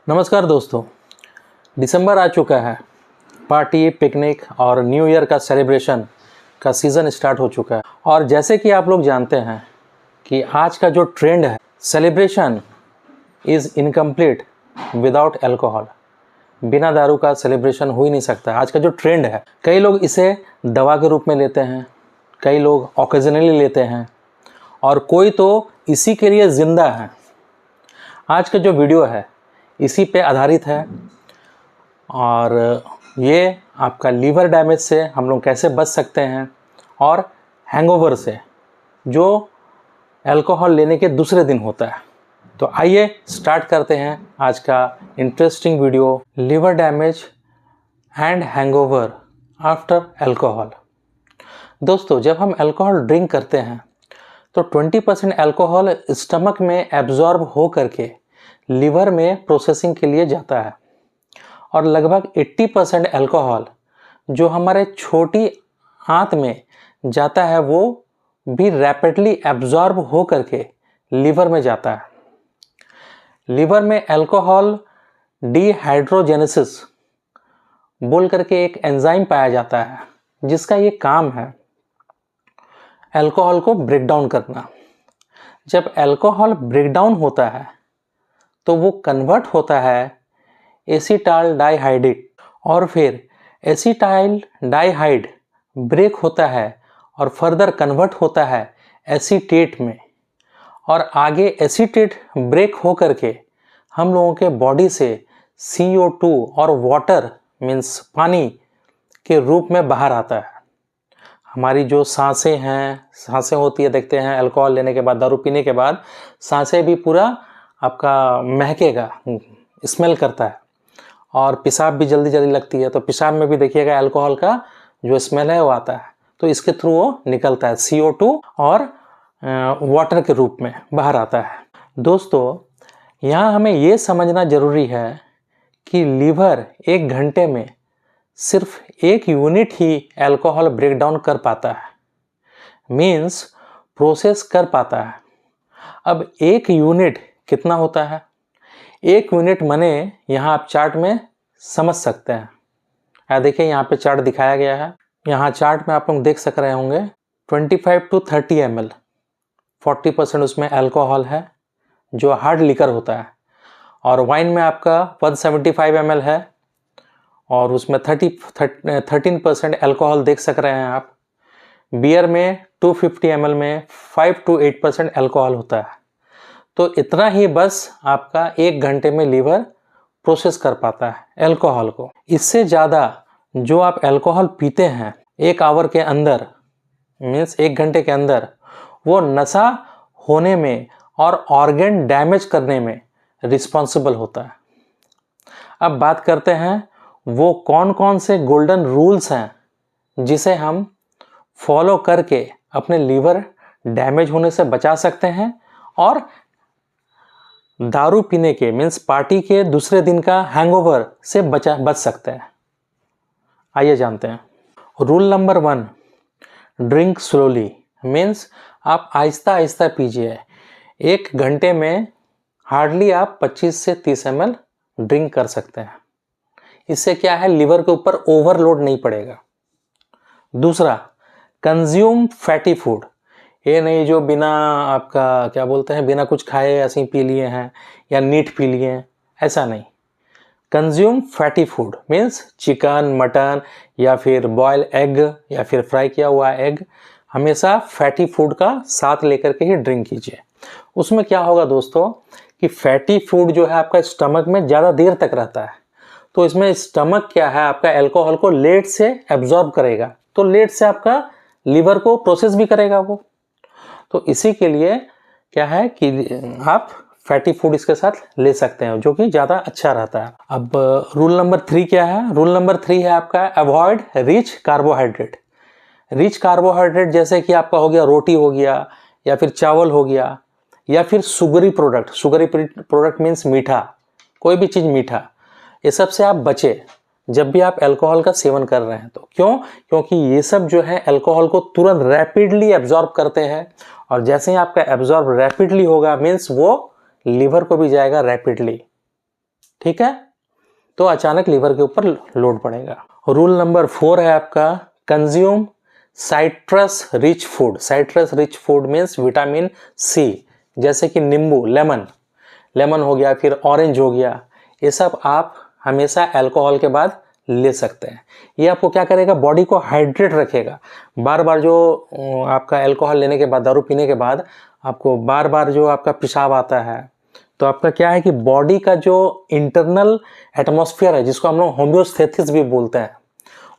नमस्कार दोस्तों, दिसंबर आ चुका है। पार्टी, पिकनिक और न्यू ईयर का सेलिब्रेशन का सीज़न स्टार्ट हो चुका है। और जैसे कि आप लोग जानते हैं कि आज का जो ट्रेंड है, celebration is incomplete without alcohol. बिना दारू का सेलिब्रेशन हो ही नहीं सकता। आज का जो ट्रेंड है, कई लोग इसे दवा के रूप में लेते हैं, कई लोग ओकेजनली लेते हैं और कोई तो इसी के लिए ज़िंदा है। आज का जो वीडियो है इसी पे आधारित है और ये आपका लीवर डैमेज से हम लोग कैसे बच सकते हैं और हैंगओवर से जो अल्कोहल लेने के दूसरे दिन होता है। तो आइए स्टार्ट करते हैं आज का interesting video, liver damage and hangover after alcohol. दोस्तों, जब हम अल्कोहल ड्रिंक करते हैं तो 20% अल्कोहल स्टमक में एब्जॉर्ब हो करके लीवर में प्रोसेसिंग के लिए जाता है और लगभग 80% अल्कोहल जो हमारे छोटी आंत में जाता है वो भी रैपिडली एब्जॉर्ब हो करके लीवर में जाता है। लीवर में अल्कोहल डिहाइड्रोजेनेसिस बोल करके एक एंजाइम पाया जाता है जिसका ये काम है अल्कोहल को ब्रेक डाउन करना। जब अल्कोहल ब्रेक डाउन होता है तो वो कन्वर्ट होता है एसिटाइल डाइहाइड और फिर एसिटाइल डाइहाइड ब्रेक होता है और फर्दर कन्वर्ट होता है एसीटेट में और आगे एसीटेट ब्रेक हो करके हम लोगों के बॉडी से CO2 और वाटर मीन्स पानी के रूप में बाहर आता है। हमारी जो सांसें होती है, देखते हैं अल्कोहल लेने के बाद, दारू पीने के बाद सांसें भी पूरा आपका महकेगा, स्मेल करता है और पेशाब भी जल्दी जल्दी लगती है। तो पेशाब में भी देखिएगा अल्कोहल का जो स्मेल है वो आता है, तो इसके थ्रू वो निकलता है, CO2 और वाटर के रूप में बाहर आता है। दोस्तों, यहाँ हमें ये समझना ज़रूरी है कि लीवर 1 घंटे में सिर्फ 1 यूनिट ही अल्कोहल ब्रेक डाउन कर पाता है, मीन्स प्रोसेस कर पाता है। अब 1 यूनिट कितना होता है? 1 यूनिट माने यहाँ आप चार्ट में समझ सकते हैं। देखिए यहाँ पे चार्ट दिखाया गया है। यहाँ चार्ट में आप लोग देख सक रहे होंगे 25 to 30 ml, 40% उसमें अल्कोहल है जो हार्ड लिकर होता है और वाइन में आपका 175 ml है और उसमें 13% अल्कोहल देख सक रहे हैं आप। बियर में 250 ml में 5 to 8% अल्कोहल होता है। तो इतना ही बस आपका 1 घंटे में लीवर प्रोसेस कर पाता है अल्कोहल को। इससे ज़्यादा जो आप अल्कोहल पीते हैं 1 आवर के अंदर मीन्स 1 घंटे के अंदर, वो नशा होने में और ऑर्गन डैमेज करने में रिस्पॉन्सिबल होता है। अब बात करते हैं वो कौन कौन से गोल्डन रूल्स हैं जिसे हम फॉलो करके अपने लीवर डैमेज होने से बचा सकते हैं और दारू पीने के मीन्स पार्टी के दूसरे दिन का हैंगओवर से बच सकते हैं। आइए जानते हैं। Rule number 1, drink slowly, means आप आहिस्ता आहिस्ता पीजिए। 1 घंटे में हार्डली आप 25 से 30 ml ड्रिंक कर सकते हैं। इससे क्या है, लीवर के ऊपर ओवरलोड नहीं पड़ेगा। दूसरा, कंज्यूम फैटी फूड। ये नहीं जो बिना आपका क्या बोलते हैं, बिना कुछ खाए ऐसे ही पी लिए हैं या नीट पी लिए हैं, ऐसा नहीं। Consume fatty food means chicken, mutton या फिर बॉयल एग या फिर फ्राई किया हुआ एग, हमेशा फैटी फूड का साथ लेकर के ही ड्रिंक कीजिए। उसमें क्या होगा दोस्तों कि फैटी फूड जो है आपका स्टमक में ज़्यादा देर तक रहता है, तो इसमें स्टमक क्या है आपका अल्कोहल को लेट से एब्जॉर्ब करेगा, तो लेट से आपका लीवर को प्रोसेस भी करेगा वो। तो इसी के लिए क्या है कि आप फैटी फूड इसके साथ ले सकते हैं जो कि ज़्यादा अच्छा रहता है। अब रूल नंबर 3 क्या है? रूल नंबर 3 है आपका avoid rich carbohydrate. Rich carbohydrate जैसे कि आपका हो गया रोटी हो गया या फिर चावल हो गया या फिर शुगरी प्रोडक्ट मीन्स मीठा, कोई भी चीज़ मीठा, ये सब से आप बचे जब भी आप अल्कोहल का सेवन कर रहे हैं। तो क्योंकि ये सब जो है अल्कोहल को तुरंत रैपिडली एब्जॉर्ब करते हैं और जैसे ही आपका एब्जॉर्ब रैपिडली होगा मीन्स वो लीवर को भी जाएगा रैपिडली। ठीक है, तो अचानक लीवर के ऊपर लोड पड़ेगा। रूल नंबर 4 है आपका, consume citrus rich food. Citrus rich food means vitamin C, जैसे कि नींबू, लेमन हो गया, फिर ऑरेंज हो गया, ये सब आप हमेशा अल्कोहल के बाद ले सकते हैं। ये आपको क्या करेगा, बॉडी को हाइड्रेट रखेगा। बार बार जो आपका अल्कोहल लेने के बाद, दारू पीने के बाद आपको बार बार जो आपका पेशाब आता है, तो आपका क्या है कि बॉडी का जो इंटरनल एटमॉस्फेयर है, जिसको हम लोग होम्योस्टेसिस भी बोलते हैं,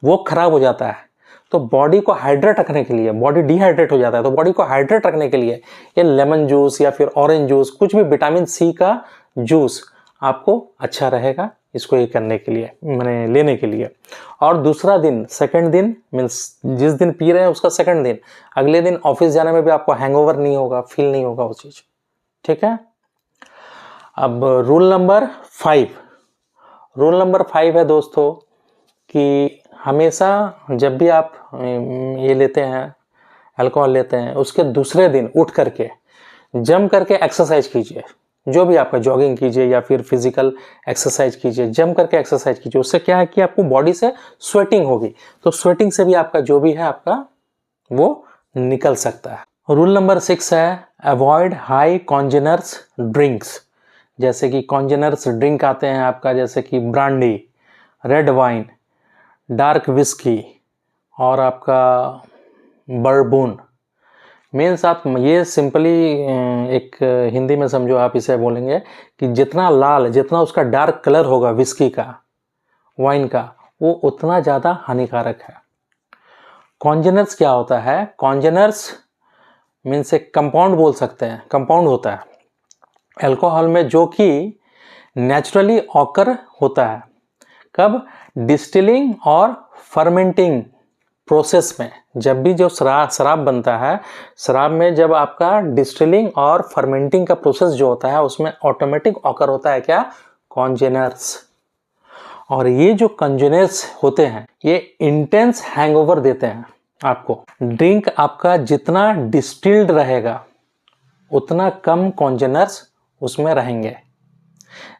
वो खराब हो जाता है। तो बॉडी को हाइड्रेट रखने के लिए, बॉडी डिहाइड्रेट हो जाता है, तो बॉडी को हाइड्रेट रखने के लिए ये लेमन जूस या फिर ऑरेंज जूस, कुछ भी विटामिन सी का जूस आपको अच्छा रहेगा इसको ये करने के लिए, मैंने लेने के लिए। और दूसरा दिन, सेकंड दिन मीन्स जिस दिन पी रहे हैं उसका सेकंड दिन, अगले दिन ऑफिस जाने में भी आपको हैंगओवर नहीं होगा, फील नहीं होगा वो चीज़, ठीक है। अब रूल नंबर 5 है दोस्तों कि हमेशा जब भी आप ये लेते हैं, अल्कोहल लेते हैं, उसके दूसरे दिन उठ करके जम करके एक्सरसाइज कीजिए। जो भी आपका जॉगिंग कीजिए या फिर फिजिकल एक्सरसाइज कीजिए, जम करके एक्सरसाइज कीजिए। उससे क्या है कि आपको बॉडी से स्वेटिंग होगी, तो स्वेटिंग से भी आपका जो भी है आपका वो निकल सकता है। रूल नंबर 6 है, अवॉइड हाई कॉन्जेनर्स ड्रिंक्स। जैसे कि कॉन्जेनर्स ड्रिंक आते हैं आपका, जैसे कि brandy, red wine, dark whisky और आपका बर्बून। मीन्स आप ये सिंपली एक हिंदी में समझो, आप इसे बोलेंगे कि जितना लाल, जितना उसका डार्क कलर होगा विस्की का, वाइन का, वो उतना ज़्यादा हानिकारक है। कॉन्जेनर्स क्या होता है, कॉन्जेनर्स मीन्स एक कंपाउंड बोल सकते हैं, कंपाउंड होता है अल्कोहल में, जो कि नेचुरली ऑकर होता है। कब, डिस्टिलिंग और फर्मेंटिंग प्रोसेस में। जब भी जो शराब बनता है, शराब में जब आपका डिस्टिलिंग और फर्मेंटिंग का प्रोसेस जो होता है, उसमें ऑटोमेटिक ऑकर होता है क्या, कॉन्जेनर्स। और ये जो कॉन्जेनर्स होते हैं ये इंटेंस हैंगओवर देते हैं आपको। ड्रिंक आपका जितना डिस्टिल्ड रहेगा उतना कम कॉन्जेनर्स उसमें रहेंगे।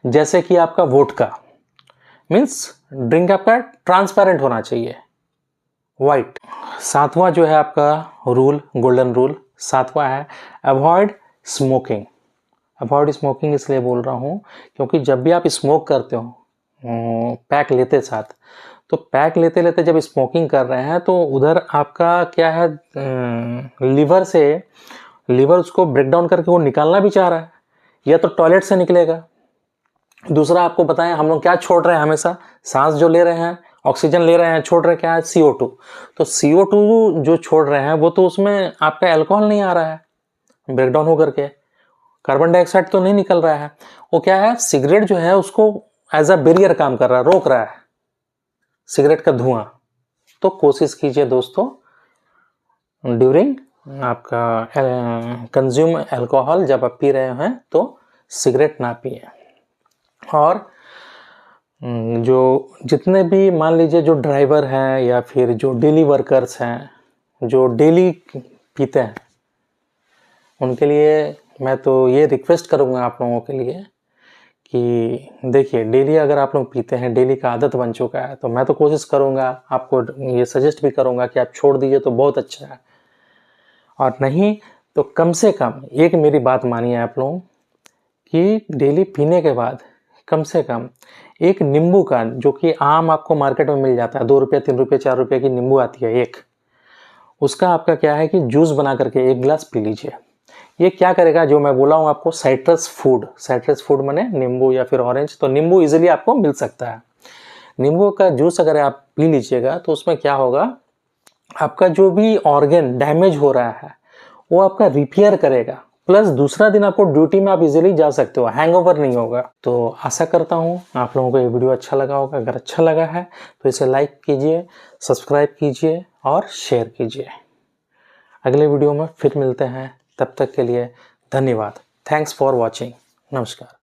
जैसे कि आपका वोडका, मीन्स ड्रिंक आपका ट्रांसपेरेंट होना चाहिए, वाइट। 7वां जो है आपका रूल, गोल्डन रूल 7वां है, अवॉइड स्मोकिंग। अवॉइड स्मोकिंग इसलिए बोल रहा हूँ क्योंकि जब भी आप स्मोक करते हो पैक लेते साथ, तो पैक लेते लेते जब स्मोकिंग कर रहे हैं तो उधर आपका क्या है, लीवर उसको ब्रेक डाउन करके वो निकालना भी चाह रहा है, या तो टॉयलेट से निकलेगा। दूसरा आपको बताएं, हम लोग क्या छोड़ रहे हैं, हमेशा सांस जो ले रहे हैं, ऑक्सीजन ले रहे हैं, छोड़ रहे हैं क्या है, CO2। तो CO2 जो छोड़ रहे हैं वो तो उसमें आपका अल्कोहल नहीं आ रहा है ब्रेक डाउन होकर के, कार्बन डाइऑक्साइड तो नहीं निकल रहा है। वो क्या है, सिगरेट जो है उसको एज अ बैरियर काम कर रहा है, रोक रहा है सिगरेट का धुआं। तो कोशिश कीजिए दोस्तों, ड्यूरिंग आपका कंज्यूम अल्कोहल, जब आप पी रहे हैं तो सिगरेट ना पिए। और जो जितने भी मान लीजिए जो ड्राइवर हैं या फिर जो डेली वर्कर्स हैं, जो डेली पीते हैं, उनके लिए मैं तो ये रिक्वेस्ट करूँगा आप लोगों के लिए कि देखिए, डेली अगर आप लोग पीते हैं, डेली का आदत बन चुका है, तो मैं तो कोशिश करूँगा, आपको ये सजेस्ट भी करूँगा कि आप छोड़ दीजिए तो बहुत अच्छा है। और नहीं तो कम से कम एक मेरी बात मानिए आप लोग कि डेली पीने के बाद कम से कम एक नींबू का, जो कि आम आपको मार्केट में मिल जाता है, 2 रुपये 3 रुपये 4 रुपये की नींबू आती है एक, उसका आपका क्या है कि जूस बना करके 1 गिलास पी लीजिए। ये क्या करेगा, जो मैं बोला हूँ आपको, साइट्रस फूड माने नींबू या फिर ऑरेंज, तो नींबू इजीली आपको मिल सकता है। नींबू का जूस अगर आप पी लीजिएगा तो उसमें क्या होगा, आपका जो भी ऑर्गन डैमेज हो रहा है वो आपका रिपेयर करेगा, प्लस दूसरा दिन आपको ड्यूटी में आप इजीली जा सकते हो, हैंगओवर नहीं होगा। तो आशा करता हूँ आप लोगों को ये वीडियो अच्छा लगा होगा। अगर अच्छा लगा है तो इसे लाइक कीजिए, सब्सक्राइब कीजिए और शेयर कीजिए। अगले वीडियो में फिर मिलते हैं, तब तक के लिए धन्यवाद। Thanks for watching. नमस्कार।